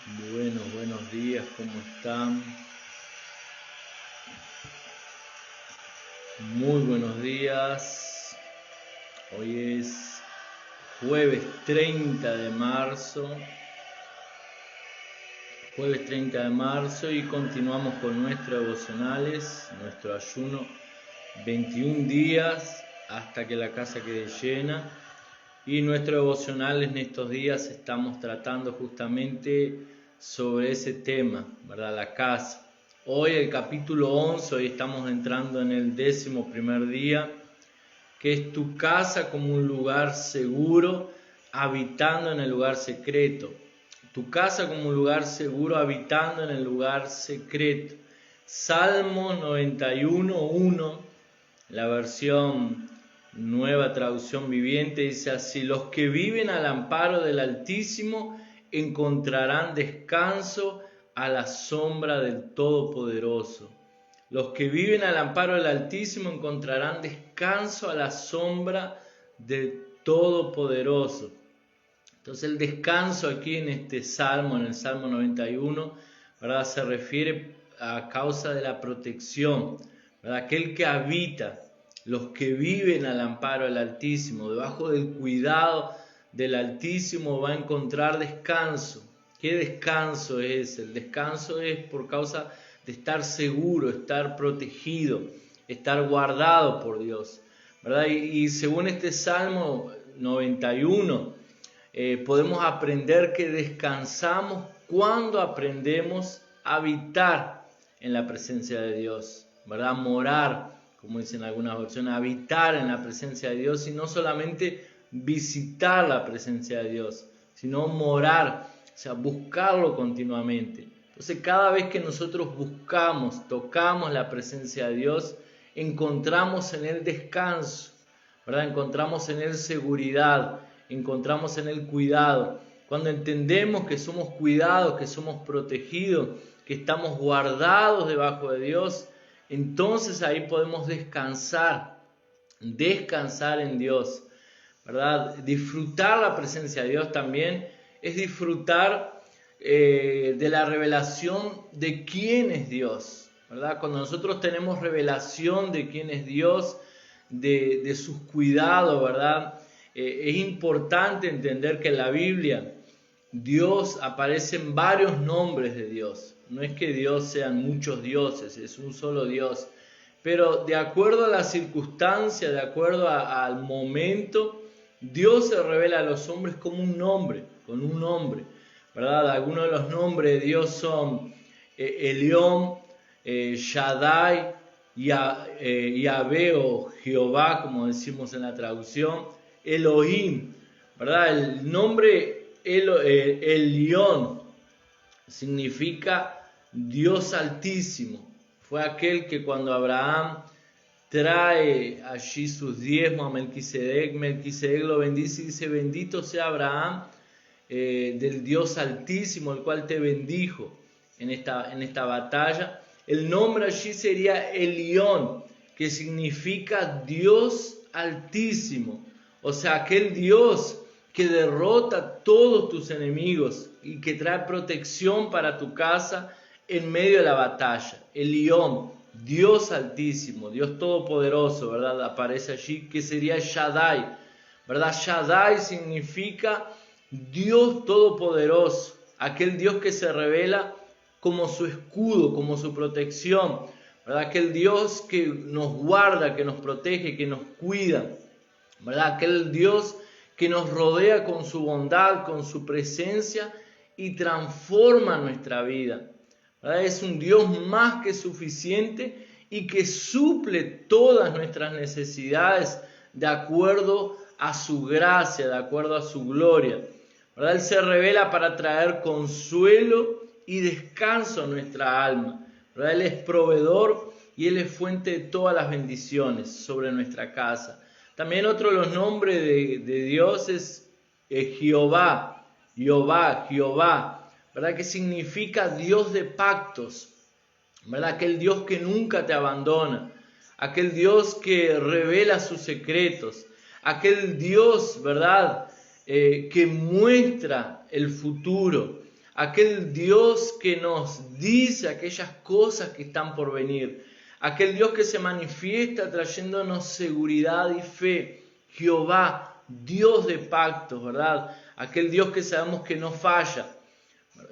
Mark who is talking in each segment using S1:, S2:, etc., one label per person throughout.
S1: Buenos días, ¿cómo están? Muy buenos días. Hoy es jueves 30 de marzo. Jueves 30 de marzo y continuamos con nuestros devocionales, nuestro ayuno 21 días hasta que la casa quede llena. Y nuestro devocional en estos días estamos tratando justamente sobre ese tema, ¿verdad? La casa. Hoy el capítulo 11, hoy estamos entrando en el 11º día, que es tu casa como un lugar seguro, habitando en el lugar secreto. Tu casa como un lugar seguro, habitando en el lugar secreto. Salmo 91:1, la versión Nueva Traducción Viviente, dice así: los que viven al amparo del Altísimo encontrarán descanso a la sombra del Todopoderoso. Los que viven al amparo del Altísimo encontrarán descanso a la sombra del Todopoderoso. Entonces el descanso aquí en este salmo, en el Salmo 91, ¿verdad?, se refiere a causa de la protección, ¿verdad? Aquel que habita, los que viven al amparo del Altísimo, debajo del cuidado del Altísimo, va a encontrar descanso. ¿Qué descanso es? El descanso es por causa de estar seguro, estar protegido, estar guardado por Dios, ¿verdad? Y según este Salmo 91, podemos aprender que descansamos cuando aprendemos a habitar en la presencia de Dios, ¿verdad? Morar, como dicen algunas versiones, habitar en la presencia de Dios, y no solamente visitar la presencia de Dios, sino morar, o sea, buscarlo continuamente. Entonces, cada vez que nosotros buscamos, tocamos la presencia de Dios, encontramos en Él descanso, ¿verdad? Encontramos en Él seguridad, encontramos en Él cuidado. Cuando entendemos que somos cuidados, que somos protegidos, que estamos guardados debajo de Dios, entonces ahí podemos descansar en Dios, ¿verdad? Disfrutar la presencia de Dios también es disfrutar de la revelación de quién es Dios, ¿verdad? Cuando nosotros tenemos revelación de quién es Dios, de sus cuidados, ¿verdad? Es importante entender que en la Biblia Dios aparece en varios nombres de Dios. No es que Dios sean muchos dioses, es un solo Dios. Pero de acuerdo a la circunstancia, de acuerdo al momento, Dios se revela a los hombres como un nombre, con un nombre, ¿verdad? Algunos de los nombres de Dios son Elión, Shaddai, Yahvé o Jehová, como decimos en la traducción, Elohim, ¿verdad? El nombre Elión significa Dios Altísimo. Fue aquel que cuando Abraham trae allí sus diezmos a Melquisedec, Melquisedec lo bendice y dice: bendito sea Abraham del Dios Altísimo, el cual te bendijo en esta batalla. El nombre allí sería Elión, que significa Dios Altísimo, o sea, aquel Dios que derrota todos tus enemigos y que trae protección para tu casa en medio de la batalla. Elión, Dios Altísimo, Dios Todopoderoso, ¿verdad? Aparece allí, que sería Shaddai, ¿verdad? Shaddai significa Dios Todopoderoso, aquel Dios que se revela como su escudo, como su protección, ¿verdad? Aquel Dios que nos guarda, que nos protege, que nos cuida, ¿verdad? Aquel Dios que nos rodea con su bondad, con su presencia y transforma nuestra vida, ¿verdad? Es un Dios más que suficiente y que suple todas nuestras necesidades de acuerdo a su gracia, de acuerdo a su gloria, ¿verdad? Él se revela para traer consuelo y descanso a nuestra alma, ¿verdad? Él es proveedor y Él es fuente de todas las bendiciones sobre nuestra casa. También otro de los nombres de Dios es Jehová, ¿verdad? Que significa Dios de pactos, ¿verdad? Aquel Dios que nunca te abandona, aquel Dios que revela sus secretos, aquel Dios, ¿verdad? Que muestra el futuro, aquel Dios que nos dice aquellas cosas que están por venir, aquel Dios que se manifiesta trayéndonos seguridad y fe, Jehová, Dios de pactos, ¿verdad? Aquel Dios que sabemos que no falla.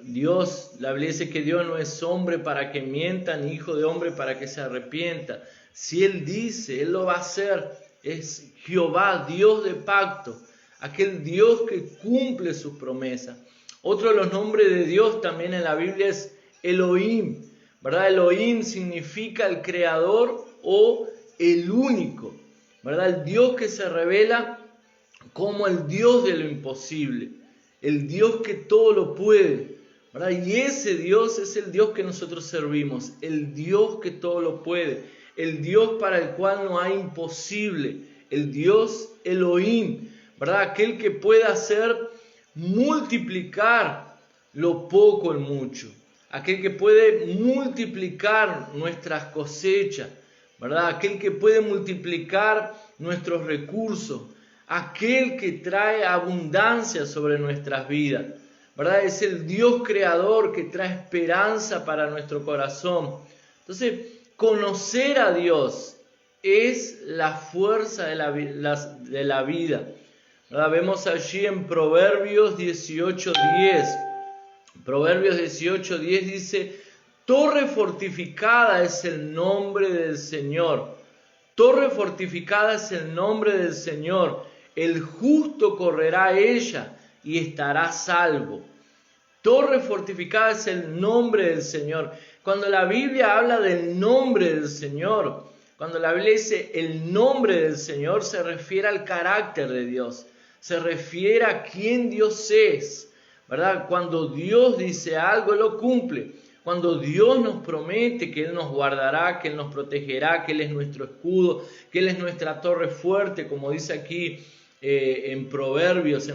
S1: Dios, la Biblia dice que Dios no es hombre para que mienta, ni hijo de hombre para que se arrepienta. Si Él dice, Él lo va a hacer. Es Jehová, Dios de pacto, aquel Dios que cumple sus promesas. Otro de los nombres de Dios también en la Biblia es Elohim, ¿verdad? Elohim significa el creador o el único, ¿verdad? El Dios que se revela como el Dios de lo imposible, el Dios que todo lo puede, ¿verdad? Y ese Dios es el Dios que nosotros servimos, el Dios que todo lo puede, el Dios para el cual no hay imposible, el Dios Elohim, ¿verdad? Aquel que puede hacer multiplicar lo poco en mucho, aquel que puede multiplicar nuestras cosechas, ¿verdad? Aquel que puede multiplicar nuestros recursos, aquel que trae abundancia sobre nuestras vidas, ¿verdad? Es el Dios creador que trae esperanza para nuestro corazón. Entonces, conocer a Dios es la fuerza de la vida, ¿verdad? Vemos allí en Proverbios 18:10. Proverbios 18:10 dice: torre fortificada es el nombre del Señor. Torre fortificada es el nombre del Señor. El justo correrá a ella y estará salvo. Torre fortificada es el nombre del Señor. Cuando la Biblia habla del nombre del Señor, cuando la Biblia dice el nombre del Señor, se refiere al carácter de Dios, se refiere a quién Dios es, ¿verdad? Cuando Dios dice algo, Él lo cumple. Cuando Dios nos promete que Él nos guardará, que Él nos protegerá, que Él es nuestro escudo, que Él es nuestra torre fuerte, como dice aquí en Proverbios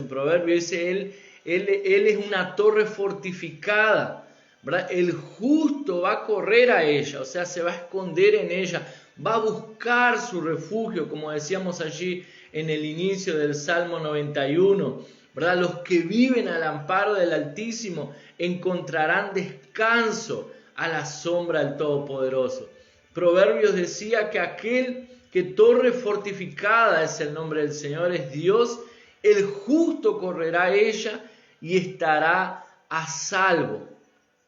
S1: dice Él es una torre fortificada, ¿verdad? El justo va a correr a ella, o sea, se va a esconder en ella, va a buscar su refugio, como decíamos allí en el inicio del Salmo 91, ¿verdad? Los que viven al amparo del Altísimo encontrarán descanso a la sombra del Todopoderoso. Proverbios decía que aquel que torre fortificada es el nombre del Señor, es Dios, el justo correrá a ella y estará a salvo.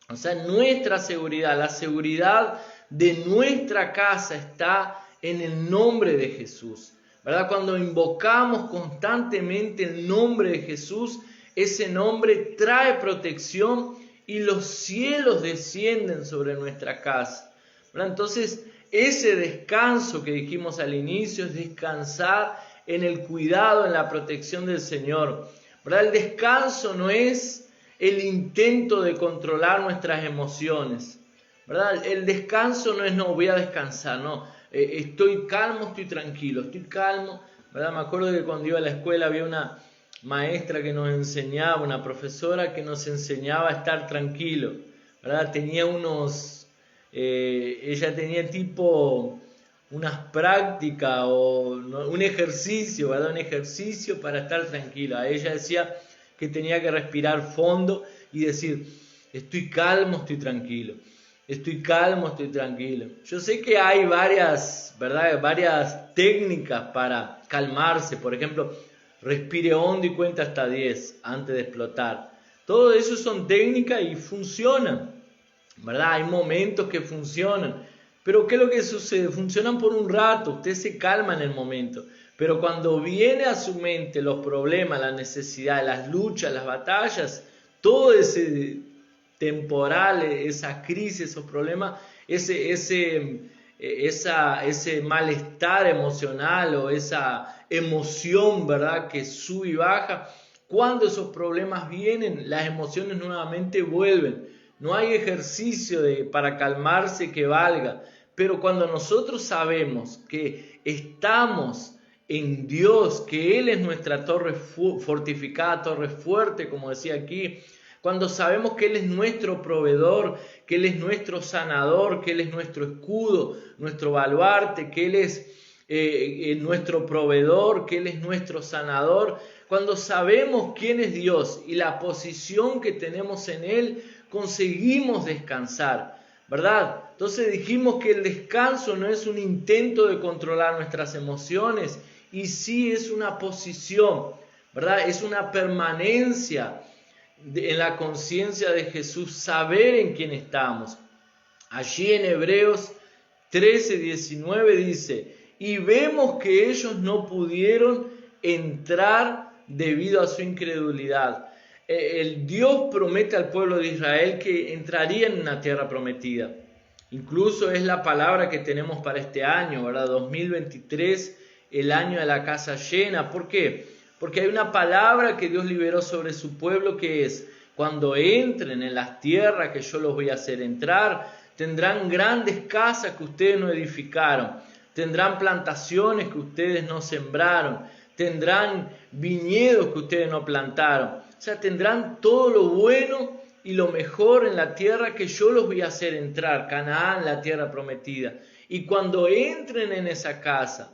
S1: O sea, nuestra seguridad, la seguridad de nuestra casa está en el nombre de Jesús, ¿verdad? Cuando invocamos constantemente el nombre de Jesús, ese nombre trae protección y los cielos descienden sobre nuestra casa, ¿verdad? Entonces, ese descanso que dijimos al inicio es descansar en el cuidado, en la protección del Señor, ¿verdad? El descanso no es el intento de controlar nuestras emociones, ¿verdad? El descanso no es no voy a descansar, no, estoy calmo, estoy tranquilo, estoy calmo, ¿verdad? Me acuerdo que cuando iba a la escuela había una maestra que nos enseñaba, una profesora que nos enseñaba a estar tranquilo, ¿verdad? Tenía ella tenía tipo unas prácticas o un ejercicio, ¿verdad? Un ejercicio para estar tranquila. Ella decía que tenía que respirar fondo y decir, estoy calmo, estoy tranquilo. Estoy calmo, estoy tranquilo. Yo sé que hay varias, ¿verdad? Varias técnicas para calmarse. Por ejemplo, respire hondo y cuenta hasta 10 antes de explotar. Todo eso son técnicas y funcionan, ¿verdad? Hay momentos que funcionan. Pero ¿qué es lo que sucede? Funcionan por un rato, usted se calma en el momento. Pero cuando viene a su mente los problemas, las necesidades, las luchas, las batallas, todo ese temporal, esa crisis, esos problemas, ese malestar emocional o esa emoción, ¿verdad?, que sube y baja, cuando esos problemas vienen, las emociones nuevamente vuelven. No hay ejercicio para calmarse que valga, pero cuando nosotros sabemos que estamos en Dios, que Él es nuestra torre fortificada, torre fuerte, como decía aquí, cuando sabemos que Él es nuestro proveedor, que Él es nuestro sanador, que Él es nuestro escudo, nuestro baluarte, que Él es nuestro proveedor, que Él es nuestro sanador, Cuando sabemos quién es Dios y la posición que tenemos en Él, conseguimos descansar, ¿verdad? Entonces dijimos que el descanso no es un intento de controlar nuestras emociones, y sí es una posición, ¿verdad? Es una permanencia en la conciencia de Jesús, saber en quién estamos. Allí en Hebreos 13:19 dice: y vemos que ellos no pudieron entrar debido a su incredulidad. El Dios promete al pueblo de Israel que entraría en una tierra prometida. Incluso es la palabra que tenemos para este año, ¿verdad? 2023, el año de la casa llena. ¿Por qué? Porque hay una palabra que Dios liberó sobre su pueblo, que es: cuando entren en las tierras que yo los voy a hacer entrar, tendrán grandes casas que ustedes no edificaron, tendrán plantaciones que ustedes no sembraron, tendrán viñedos que ustedes no plantaron. O sea, tendrán todo lo bueno y lo mejor en la tierra que yo los voy a hacer entrar, Canaán, la tierra prometida. Y cuando entren en esa casa,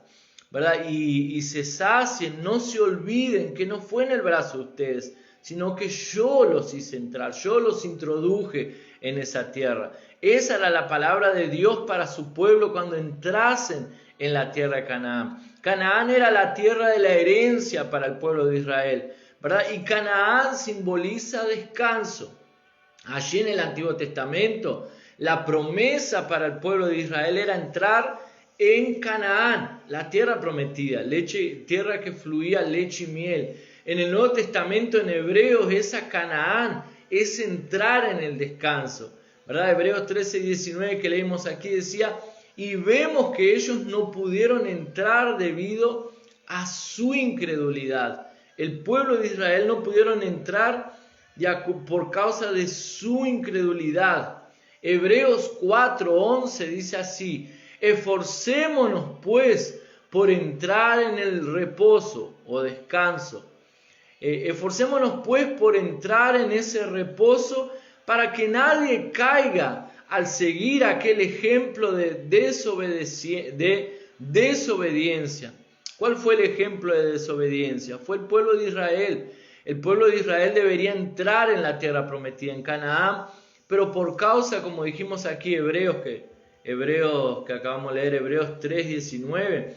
S1: ¿verdad? Y se sacien, no se olviden que no fue en el brazo de ustedes, sino que yo los hice entrar, yo los introduje en esa tierra. Esa era la palabra de Dios para su pueblo cuando entrasen en la tierra de Canaán. Canaán era la tierra de la herencia para el pueblo de Israel, ¿verdad? Y Canaán simboliza descanso. Allí en el Antiguo Testamento, la promesa para el pueblo de Israel era entrar en Canaán, la tierra prometida, tierra que fluía leche y miel. En el Nuevo Testamento, en Hebreos, esa Canaán es entrar en el descanso, ¿verdad? Hebreos 13:19 que leímos aquí decía: y vemos que ellos no pudieron entrar debido a su incredulidad. El pueblo de Israel no pudieron entrar por causa de su incredulidad. Hebreos 4:11 dice así: esforcémonos pues por entrar en el reposo o descanso. Esforcémonos pues por entrar en ese reposo, para que nadie caiga al seguir aquel ejemplo de desobediencia. ¿Cuál fue el ejemplo de desobediencia? Fue el pueblo de Israel. El pueblo de Israel debería entrar en la tierra prometida, en Canaán, pero por causa, como dijimos aquí, Hebreos que acabamos de leer, Hebreos 3:19,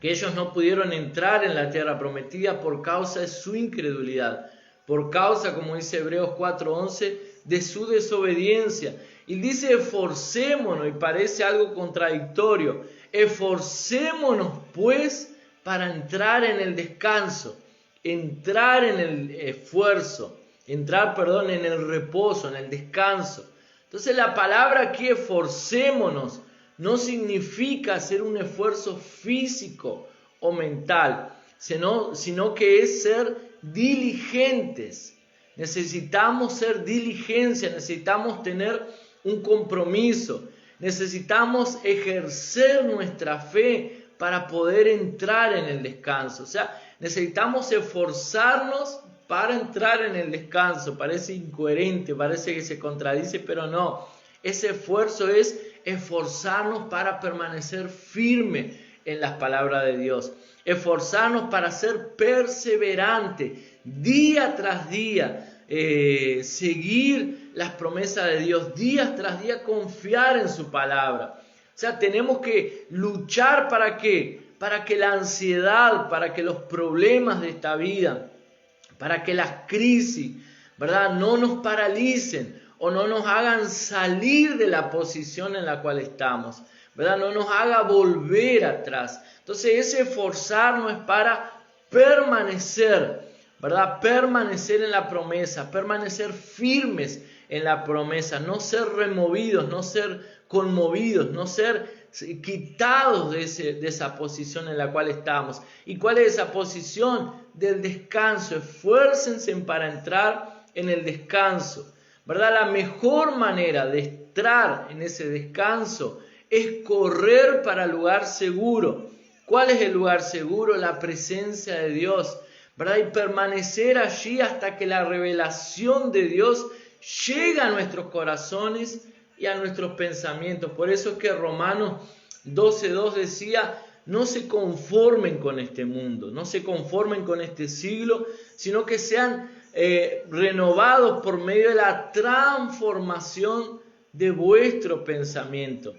S1: que ellos no pudieron entrar en la tierra prometida por causa de su incredulidad, por causa, como dice Hebreos 4:11, de su desobediencia. Y dice esforcémonos, y parece algo contradictorio: esforcémonos pues para entrar en el descanso, entrar en el esfuerzo, en el reposo, en el descanso. Entonces la palabra aquí, esforcémonos, no significa hacer un esfuerzo físico o mental, sino que es ser diligentes. Necesitamos ser diligentes, necesitamos tener un compromiso, necesitamos ejercer nuestra fe para poder entrar en el descanso. O sea, necesitamos esforzarnos para entrar en el descanso. Parece incoherente, parece que se contradice, pero no. Ese esfuerzo es esforzarnos para permanecer firme en las palabras de Dios. Esforzarnos para ser perseverante día tras día. Seguir las promesas de Dios día tras día, confiar en su palabra. O sea, tenemos que luchar ¿para qué? Para que la ansiedad, para que los problemas de esta vida, para que las crisis, ¿verdad?, no nos paralicen o no nos hagan salir de la posición en la cual estamos, ¿verdad?, no nos haga volver atrás. Entonces ese esforzarnos es para permanecer, ¿verdad?, permanecer en la promesa, permanecer firmes en la promesa, no ser removidos, no ser conmovidos, no ser quitados de esa posición en la cual estamos. ¿Y cuál es esa posición? Del descanso. Esfuércense para entrar en el descanso, ¿verdad? La mejor manera de entrar en ese descanso es correr para el lugar seguro. ¿Cuál es el lugar seguro? La presencia de Dios, ¿verdad? Y permanecer allí hasta que la revelación de Dios llegue a nuestros corazones y a nuestros pensamientos. Por eso es que Romanos 12:2 decía: no se conformen con este mundo, no se conformen con este siglo, sino que sean renovados por medio de la transformación de vuestro pensamiento,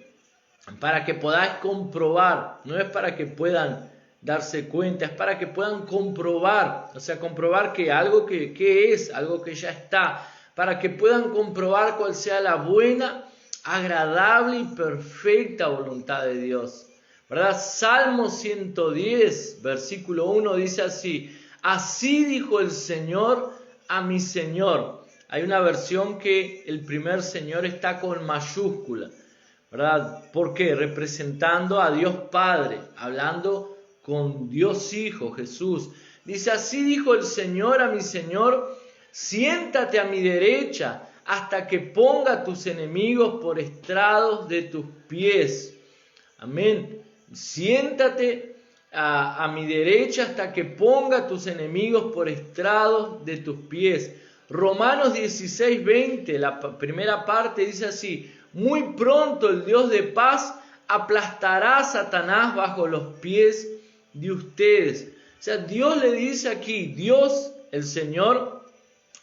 S1: para que podáis comprobar, no es para que puedan darse cuenta, es para que puedan comprobar, o sea, comprobar que algo que es, algo que ya está, para que puedan comprobar cuál sea la buena, agradable y perfecta voluntad de Dios. ¿Verdad? Salmo 110, versículo 1 dice así: así dijo el Señor a mi Señor. Hay una versión que el primer Señor está con mayúscula, ¿verdad? ¿Por qué? Representando a Dios Padre, hablando con Dios Hijo, Jesús. Dice, así dijo el Señor a mi Señor: siéntate a mi derecha hasta que ponga tus enemigos por estrados de tus pies. Amén. Siéntate a mi derecha hasta que ponga tus enemigos por estrados de tus pies. Romanos 16:20, la primera parte dice así: muy pronto el Dios de paz aplastará a Satanás bajo los pies de ustedes. O sea, Dios le dice aquí, Dios, el Señor,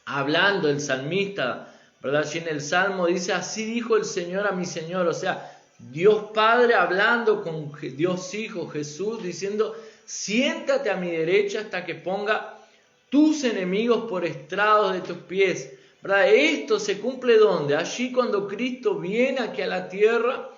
S1: hablando, el salmista, ¿verdad? Allí en el Salmo dice, así dijo el Señor a mi Señor. O sea, Dios Padre hablando con Dios Hijo, Jesús, diciendo, siéntate a mi derecha hasta que ponga tus enemigos por estrados de tus pies. ¿Verdad? Esto se cumple ¿dónde? Allí cuando Cristo viene aquí a la tierra.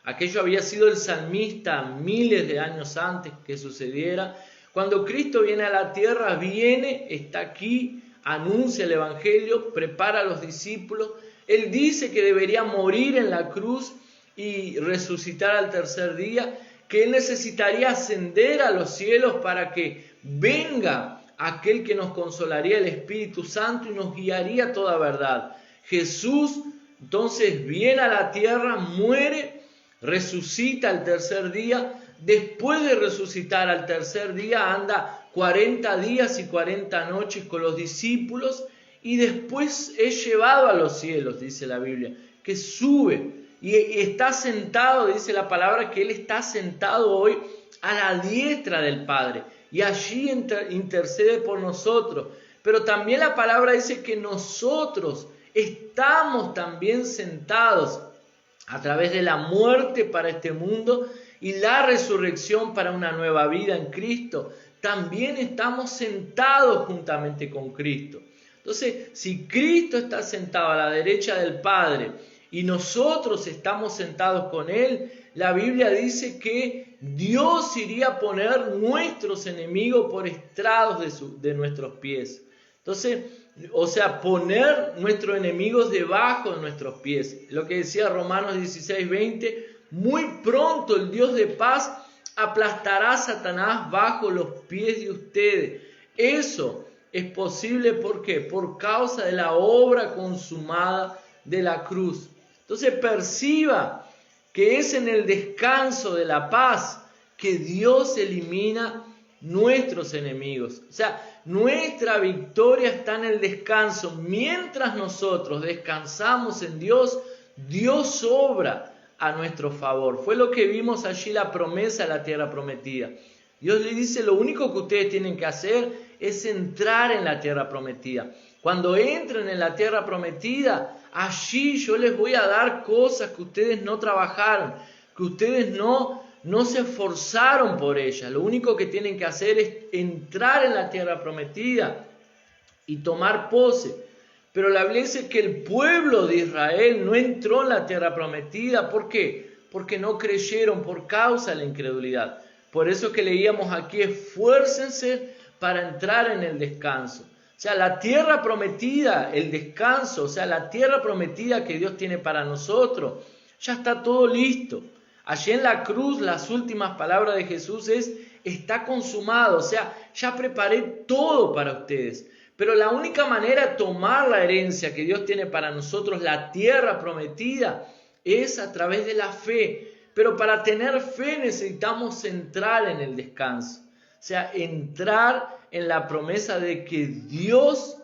S1: Aquello había sido el salmista miles de años antes que sucediera. Cuando Cristo viene a la tierra, viene, está aquí, anuncia el Evangelio, prepara a los discípulos. Él dice que debería morir en la cruz y resucitar al tercer día, que Él necesitaría ascender a los cielos para que venga aquel que nos consolaría, el Espíritu Santo, y nos guiaría a toda verdad. Jesús entonces viene a la tierra, muere, resucita al tercer día. Después de resucitar al tercer día, anda 40 días y 40 noches con los discípulos y después es llevado a los cielos, dice la Biblia, que sube y está sentado, dice la palabra, que Él está sentado hoy a la diestra del Padre y allí intercede por nosotros. Pero también la palabra dice que nosotros estamos también sentados a través de la muerte para este mundo y la resurrección para una nueva vida en Cristo. También estamos sentados juntamente con Cristo. Entonces, si Cristo está sentado a la derecha del Padre y nosotros estamos sentados con Él, la Biblia dice que Dios iría a poner nuestros enemigos por estrados de nuestros pies. Entonces, o sea, poner nuestros enemigos debajo de nuestros pies. Lo que decía Romanos 16:20, muy pronto el Dios de paz aplastará a Satanás bajo los pies de ustedes. Eso es posible, ¿por qué? Por causa de la obra consumada de la cruz. Entonces perciba que es en el descanso de la paz que Dios elimina nuestros enemigos. O sea, nuestra victoria está en el descanso. Mientras nosotros descansamos en Dios, Dios obra a nuestro favor. Fue lo que vimos allí, la promesa de la tierra prometida. Dios le dice, lo único que ustedes tienen que hacer es entrar en la tierra prometida. Cuando entren en la tierra prometida, allí yo les voy a dar cosas que ustedes no trabajaron, que ustedes no se esforzaron por ellas. Lo único que tienen que hacer es entrar en la tierra prometida y tomar pose. Pero la Biblia dice que el pueblo de Israel no entró en la tierra prometida. ¿Por qué? Porque no creyeron por causa de la incredulidad. Por eso que leíamos aquí, esfuércense para entrar en el descanso. O sea, la tierra prometida, el descanso, o sea, la tierra prometida que Dios tiene para nosotros, ya está todo listo. Allí en la cruz, las últimas palabras de Jesús es, está consumado, o sea, ya preparé todo para ustedes. Pero la única manera de tomar la herencia que Dios tiene para nosotros, la tierra prometida, es a través de la fe. Pero para tener fe necesitamos entrar en el descanso. O sea, entrar en la promesa de que Dios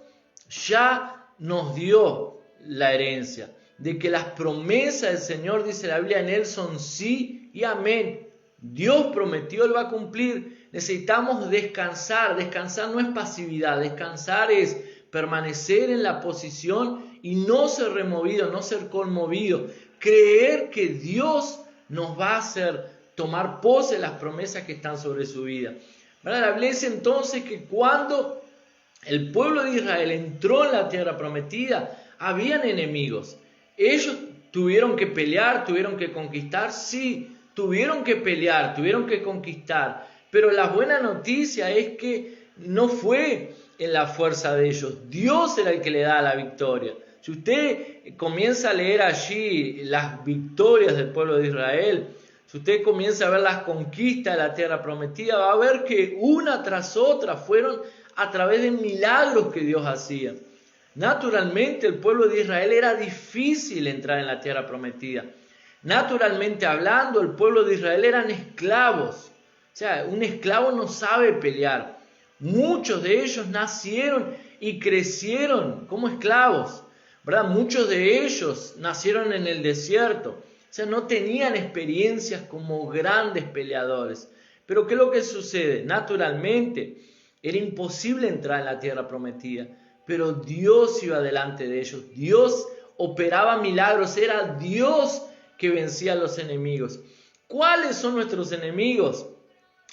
S1: ya nos dio la herencia. De que las promesas del Señor, dice la Biblia, en Él son sí y amén. Dios prometió, Él va a cumplir. Necesitamos descansar. Descansar no es pasividad, descansar es permanecer en la posición y no ser removido, no ser conmovido. Creer que Dios nos va a hacer tomar pose de las promesas que están sobre su vida. La Biblia dice entonces que cuando el pueblo de Israel entró en la tierra prometida, habían enemigos. Ellos tuvieron que pelear, tuvieron que conquistar, sí, tuvieron que pelear, tuvieron que conquistar. Pero la buena noticia es que no fue en la fuerza de ellos. Dios era el que le da la victoria. Si usted comienza a leer allí las victorias del pueblo de Israel, si usted comienza a ver las conquistas de la tierra prometida, va a ver que una tras otra fueron a través de milagros que Dios hacía. Naturalmente el pueblo de Israel era difícil entrar en la tierra prometida. Naturalmente hablando, el pueblo de Israel eran esclavos. O sea, un esclavo no sabe pelear. Muchos de ellos nacieron y crecieron como esclavos, ¿verdad? Muchos de ellos nacieron en el desierto. O sea, no tenían experiencias como grandes peleadores. Pero ¿qué es lo que sucede? Naturalmente, era imposible entrar en la tierra prometida. Pero Dios iba delante de ellos. Dios operaba milagros. Era Dios que vencía a los enemigos. ¿Cuáles son nuestros enemigos?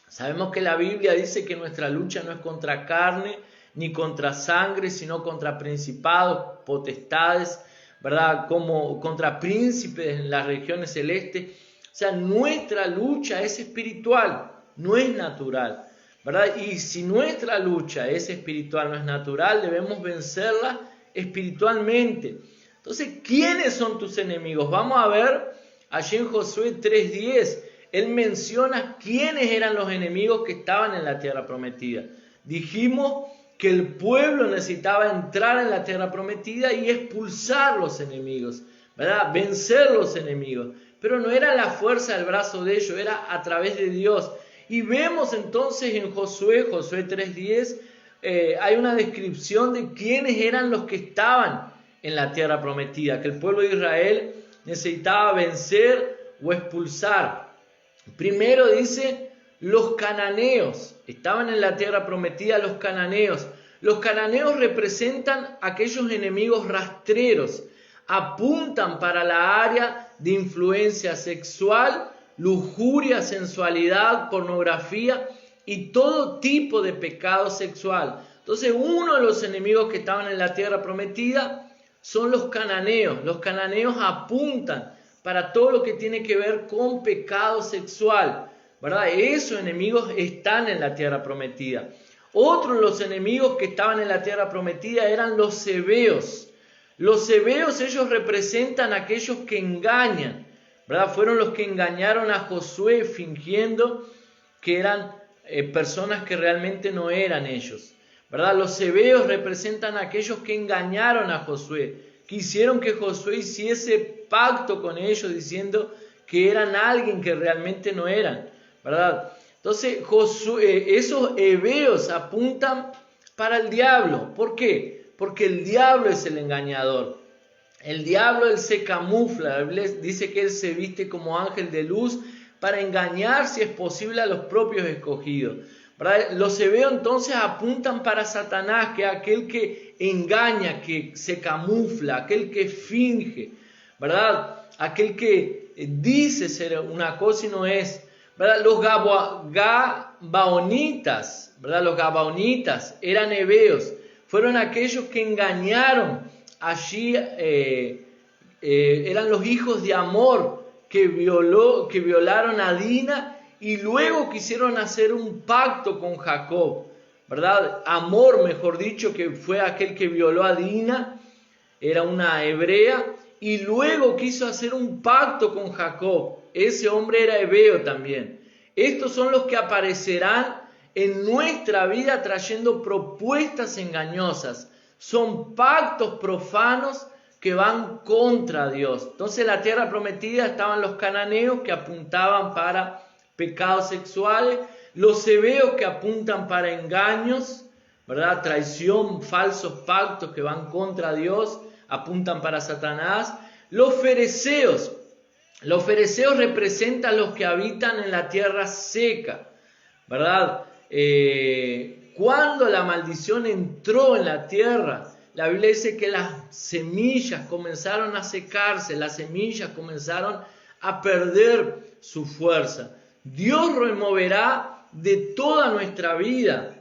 S1: Sabemos que la Biblia dice que nuestra lucha no es contra carne ni contra sangre, sino contra principados, potestades, ¿verdad? Como contra príncipes en las regiones celestes. O sea, nuestra lucha es espiritual, no es natural, ¿verdad? Y si nuestra lucha es espiritual, no es natural, debemos vencerla espiritualmente. Entonces, ¿quiénes son tus enemigos? Vamos a ver allí en Josué 3:10. Él menciona quiénes eran los enemigos que estaban en la tierra prometida. Dijimos que el pueblo necesitaba entrar en la tierra prometida y expulsar los enemigos, ¿verdad? Vencer los enemigos. Pero no era la fuerza del brazo de ellos, era a través de Dios. Y vemos entonces en Josué 3:10, hay una descripción de quiénes eran los que estaban en la tierra prometida, que el pueblo de Israel necesitaba vencer o expulsar. Primero dice, los cananeos. Estaban en la tierra prometida los cananeos. Los cananeos representan aquellos enemigos rastreros. Apuntan para la área de influencia sexual, lujuria, sensualidad, pornografía y todo tipo de pecado sexual. Entonces, uno de los enemigos que estaban en la tierra prometida son los cananeos. Los cananeos apuntan para todo lo que tiene que ver con pecado sexual, ¿verdad? Esos enemigos están en la tierra prometida. Otros de los enemigos que estaban en la tierra prometida eran los heveos. Los heveos, ellos representan a aquellos que engañan, ¿verdad? Fueron los que engañaron a Josué fingiendo que eran personas que realmente no eran ellos, ¿verdad? Los heveos representan a aquellos que engañaron a Josué. Quisieron que Josué hiciese pacto con ellos diciendo que eran alguien que realmente no eran, ¿verdad? Entonces esos heveos apuntan para el diablo. ¿Por qué? Porque el diablo es el engañador. El diablo, él se camufla. La Biblia dice que él se viste como ángel de luz para engañar, si es posible, a los propios escogidos, ¿verdad? Los heveos entonces apuntan para Satanás, que es aquel que engaña, que se camufla, aquel que finge, ¿verdad? Aquel que dice ser una cosa y no es, ¿verdad? Los gabaonitas, ¿verdad? Los gabaonitas eran heveos, fueron aquellos que engañaron allí, eran los hijos de Amor que violaron a Dina y luego quisieron hacer un pacto con Jacob, ¿verdad? Amor, mejor dicho, que fue aquel que violó a Dina, era una hebrea, y luego quiso hacer un pacto con Jacob. Ese hombre era heveo también. Estos son los que aparecerán en nuestra vida trayendo propuestas engañosas. Son pactos profanos que van contra Dios. Entonces, en la tierra prometida estaban los cananeos que apuntaban para pecados sexuales, los heveos que apuntan para engaños, ¿verdad? Traición, falsos pactos que van contra Dios, apuntan para Satanás. Los fereceos Los fereceos representan los que habitan en la tierra seca, ¿verdad? Cuando la maldición entró en la tierra, la Biblia dice que las semillas comenzaron a secarse, las semillas comenzaron a perder su fuerza. Dios removerá de toda nuestra vida,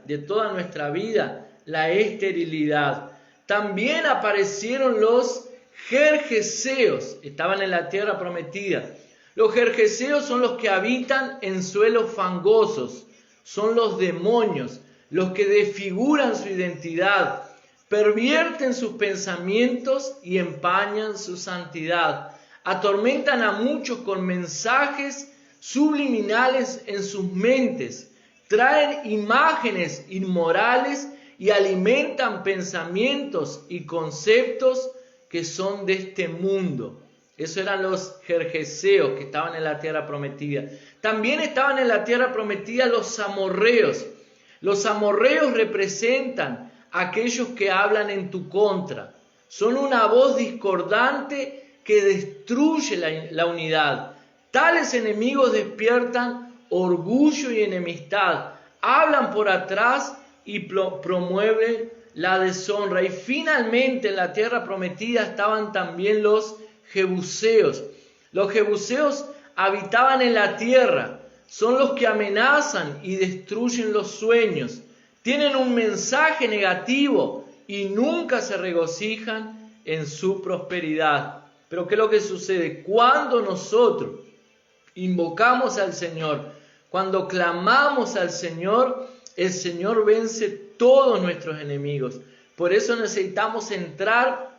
S1: la esterilidad. También aparecieron los gergeseos, estaban en la tierra prometida. Los gergeseos son los que habitan en suelos fangosos, son los demonios, los que desfiguran su identidad, pervierten sus pensamientos y empañan su santidad. Atormentan a muchos con mensajes subliminales en sus mentes, traen imágenes inmorales y alimentan pensamientos y conceptos que son de este mundo. Esos eran los gergeseos que estaban en la tierra prometida. También estaban en la tierra prometida los amorreos. Los amorreos representan a aquellos que hablan en tu contra. Son una voz discordante que destruye la unidad. Tales enemigos despiertan orgullo y enemistad, hablan por atrás y promueven la deshonra. Y finalmente en la tierra prometida estaban también los jebuseos. Los jebuseos habitaban en la tierra, son los que amenazan y destruyen los sueños. Tienen un mensaje negativo y nunca se regocijan en su prosperidad. Pero ¿qué es lo que sucede? Cuando nosotros invocamos al Señor, cuando clamamos al Señor, el Señor vence todos nuestros enemigos. Por eso necesitamos entrar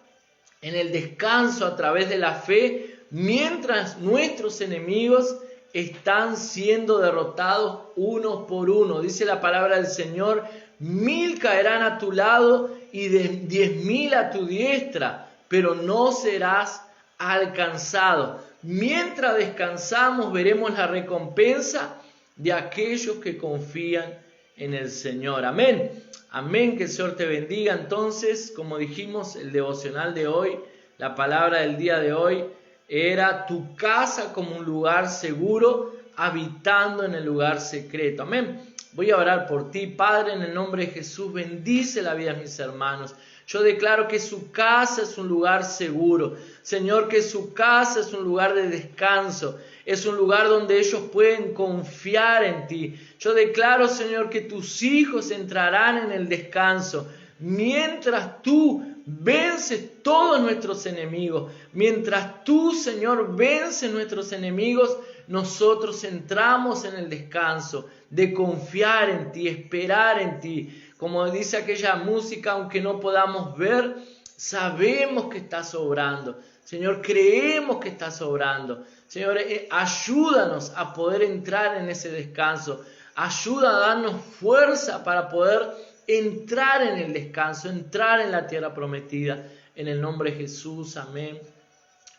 S1: en el descanso a través de la fe, mientras nuestros enemigos están siendo derrotados uno por uno. Dice la palabra del Señor: 1000 caerán a tu lado y 10.000 a tu diestra, pero no serás alcanzado. Mientras descansamos, veremos la recompensa de aquellos que confían en el Señor. Amén. Amén. Que el Señor te bendiga. Entonces, como dijimos, el devocional de hoy, la palabra del día de hoy era tu casa como un lugar seguro, habitando en el lugar secreto. Amén. Voy a orar por ti, Padre, en el nombre de Jesús. Bendice la vida de mis hermanos. Yo declaro que su casa es un lugar seguro. Señor, que su casa es un lugar de descanso. Es un lugar donde ellos pueden confiar en ti. Yo declaro, Señor, que tus hijos entrarán en el descanso. Mientras tú vences todos nuestros enemigos. Mientras tú, Señor, vences nuestros enemigos, nosotros entramos en el descanso de confiar en ti, esperar en ti. Como dice aquella música, aunque no podamos ver, sabemos que estás obrando. Señor, creemos que estás obrando. Señor, ayúdanos a poder entrar en ese descanso. Ayuda a darnos fuerza para poder entrar en el descanso, entrar en la tierra prometida. En el nombre de Jesús, amén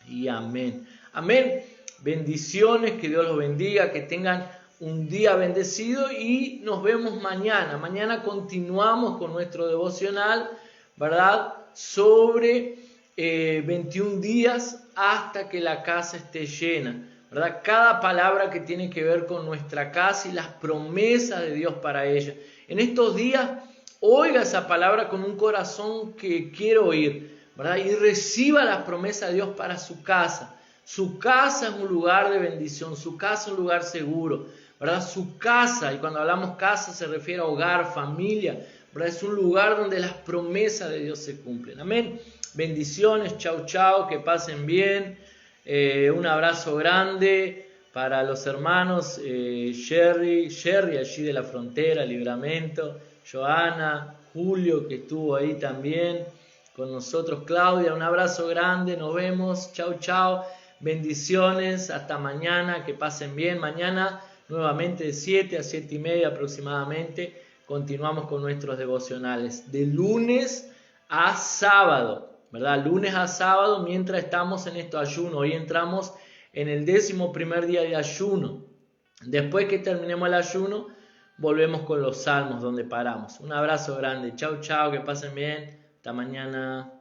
S1: y amén. Amén. Bendiciones, que Dios los bendiga, que tengan un día bendecido y nos vemos mañana. Mañana continuamos con nuestro devocional, ¿verdad? Sobre 21 días hasta que la casa esté llena, ¿verdad? Cada palabra que tiene que ver con nuestra casa y las promesas de Dios para ella. En estos días, oiga esa palabra con un corazón que quiere oír, ¿verdad? Y reciba las promesas de Dios para su casa. Su casa es un lugar de bendición, su casa es un lugar seguro, ¿verdad? Su casa, y cuando hablamos casa se refiere a hogar, familia, ¿verdad? Es un lugar donde las promesas de Dios se cumplen. Amén. Bendiciones, chau, chau, que pasen bien. Un abrazo grande para los hermanos Sherry allí de la frontera, Libramento, Joana, Julio que estuvo ahí también con nosotros, Claudia, un abrazo grande, nos vemos, chau, chau. Bendiciones, hasta mañana, que pasen bien. Mañana nuevamente de 7 a 7 y media aproximadamente continuamos con nuestros devocionales de lunes a sábado, ¿verdad? Lunes a sábado mientras estamos en este ayuno. Hoy entramos en el 11º día de ayuno. Después que terminemos el ayuno volvemos con los salmos donde paramos. Un abrazo grande, chau, chau, que pasen bien, hasta mañana.